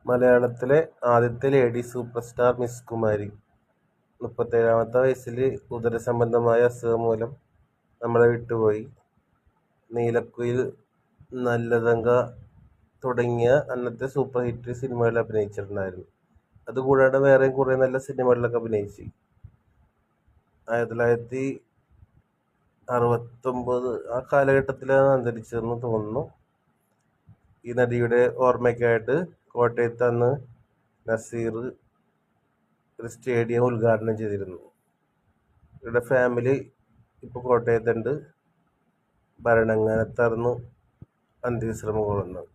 മലയാളത്തിലെ ആദ്യത്തെ lady superstar Miss Kumari. 37ാമത്തെ വയസ്സിൽ ഉദരസംബന്ധമായ അസുഖം മൂലം നമ്മളെ വിട്ടുപോയി. നീലക്കുയിൽ, നല്ലതങ്ക തുടങ്ങിയ അന്നത്തെ സൂപ്പർ ഹിറ്റ് സിനിമകളിൽ അഭിനയിച്ചിട്ടുണ്ടായിരുന്നു. അതുകൂടാതെ വേറെയും കുറേ നല്ല സിനിമകളിലൊക്കെ അഭിനയിച്ചു. 1969 ആ കാലഘട്ടത്തിലാണ് അന്തരിച്ചതെന്ന് തോന്നുന്നു. ഈ നടിയുടെ ഓർമ്മയ്ക്കായിട്ട് കോട്ടയത്ത് അന്ന് നസീർ ഒരു സ്റ്റേഡിയം ഉദ്ഘാടനം ചെയ്തിരുന്നു. ഇവരുടെ ഫാമിലി ഇപ്പോൾ കോട്ടയത്തുണ്ട്. ഭരണങ്ങാനത്തായിരുന്നു അന്ത്യവിശ്രമം കൊള്ളുന്നത്.